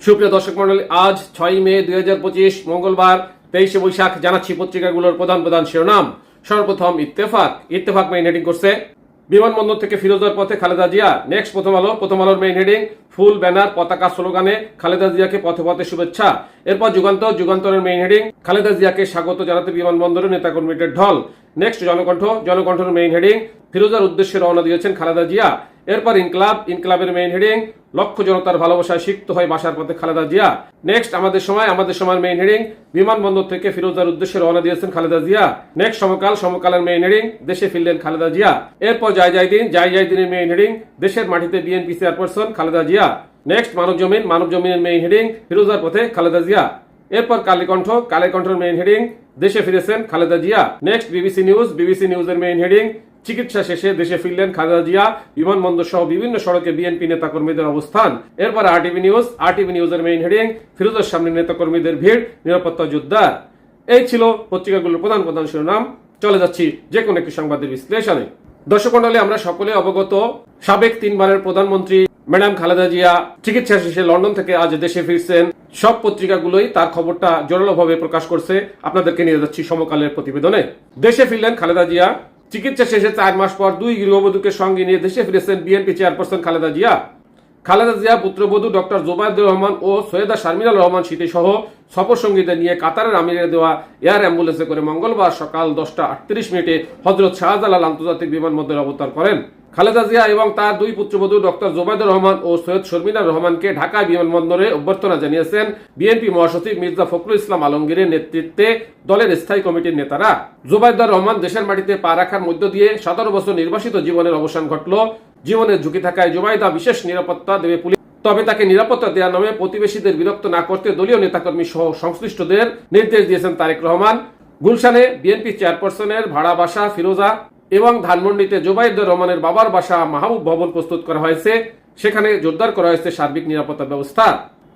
সুপ্রিয় দর্শক মন্ডলী, আজ 6 মে 2025 মঙ্গলবার 23 বৈশাখ। জানাচ্ছি পত্রিকাগুলোর প্রধান প্রধান শিরোনাম। সর্বপ্রথম ইত্তেফাক মেইন হেডিং করছে বিমানবন্দর থেকে ফিরোজার পথে খালেদা জিয়া। নেক্সট প্রথম আলোর মেইন হেডিং ফুল ব্যানার পতাকা স্লোগানে খালেদা জিয়াকে পথে পথে শুভেচ্ছা। এরপর যুগান্তরের মেইন হেডিং খালেদা জিয়াকে স্বাগত জানাতে বিমানবন্দরে নেতাকর্মীদের ঢল। নেক্সট জনকণ্ঠের মেইন হেডিং ফিরোজার উদ্দেশ্যে রওনা দিয়েছেন খালেদা জিয়া। এরপর ইনকলাবের মেইন হেডিং লক্ষ জনতার ভালোবাসায় সিক্ত হয়ে বাসার পথে খালেদা জিয়া। নেক্সট আমাদের সময়ের মেইন হেডিং বিমানবন্দর থেকে ফিরোজার উদ্দেশ্যে রওনা দিয়েছেন খালেদা জিয়া। নেক্সট সমকালের মেইন হেডিং দেশে ফিরলেন খালেদা জিয়া। এরপর জয় দিনের মেইন হেডিং দেশের মাটিতে BNP chairperson Khaleda Zia. Next মানবজমিনের মেইন হেডিং ফিরোজার পথে খালেদা জিয়া। এরপর কালেকণ্ঠের মেইন হেডিং দেশে ফিরেছেন খালেদা জিয়া। নেক্সট বিবিসি নিউজের মেইন হেডিং চিকিৎসা শেষে দেশে ফিরলেন খালেদা জিয়া। বিমানবন্দর সহ বিভিন্ন সড়কে বিএনপি নেতাকর্মীদের অবস্থান। এরপর আরটিভি নিউজের মেইন হেডিং ফিরোজার সামনে নেতাকর্মীদের ভিড়, নিরাপত্তা জোরদার। এই ছিল পত্রিকাগুলোর প্রধান প্রধান শিরোনাম। চলে যাচ্ছি যে কোনো একটি সংবাদের বিশ্লেষণে। দর্শক মণ্ডলী, আমরা সকলে অবগত সাবেক 3 বারের প্রধানমন্ত্রী ম্যাডাম খালেদা জিয়া চিকিৎসা শেষে লন্ডন থেকে আজ দেশে ফিরছেন। সব পত্রিকাগুলোই তার খবরটা জোরালোভাবে প্রকাশ করছে। আপনাদেরকে নিয়ে যাচ্ছি সমকালের প্রতিবেদনে। দেশে ফিরলেন খালেদা জিয়া। চিকিৎসা শেষে 4 মাস পর 2 গৃহবধূকে সঙ্গে নিয়ে দেশে ফিরেছেন বিএনপি চেয়ারপারসন খালেদা জিয়া। খালেদা জিয়া পুত্রবধূ ডক্টর জোবায়দুর রহমান ও সৈয়দা শারমিনা রহমান স্মৃতি সহ সফর সঙ্গীদের নিয়ে কাতারের আমিরের দেওয়া এয়ার অ্যাম্বুলেন্সে করে মঙ্গলবার সকাল 10টা 38 মিনিটে হযরত শাহজালাল আন্তর্জাতিক বিমানবন্দরে অবতরণ করেন। খালেদা জিয়া এবং তার 2 পুত্রবধূ ডক্টর জোবায়দুর রহমান ও সৈয়দ শর্মিনা রহমানকে ঢাকা বিমানবন্দরে অভ্যর্থনা জানিয়েছেন বিএনপি মহাসচিব মির্জা ফখরুল ইসলাম আলমগীরের নেতৃত্বে দলের স্থায়ী কমিটির নেতারা। জোবায়দুর রহমান দেশের মাটিতে পা রাখার মধ্য দিয়ে 17 বছর নির্বাসিত জীবনের অবসান ঘটল। জীবনের ঝুঁকি থাকায় জোবায়দা বিশেষ নিরাপত্তা দেবে পুলিশ। তবে তাকে নিরাপত্তা দেওয়ার নামে প্রতিবেশীদের বিরক্ত না করতে দলীয় নেতাকর্মী সহ সংশ্লিষ্টদের নির্দেশ দিয়েছেন তারেক রহমান। গুলশানে বিএনপি চেয়ারপারসনের ভাড়া বাসা ফিরোজা এবং ধানমন্ডিতে জোবায়দুর রহমানের বাবার বাসা মাহবুব ভবন প্রস্তুত করা হয়েছে। সেখানে জোরদার করা হয়েছে সার্বিক নিরাপত্তা ব্যবস্থা।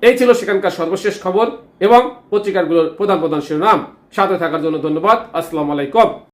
এই ছিল সেখানকার সর্বশেষ খবর এবং পত্রিকাগুলোর প্রধান প্রধান শিরোনাম। সাথে থাকার জন্য ধন্যবাদ। আসসালামু আলাইকুম।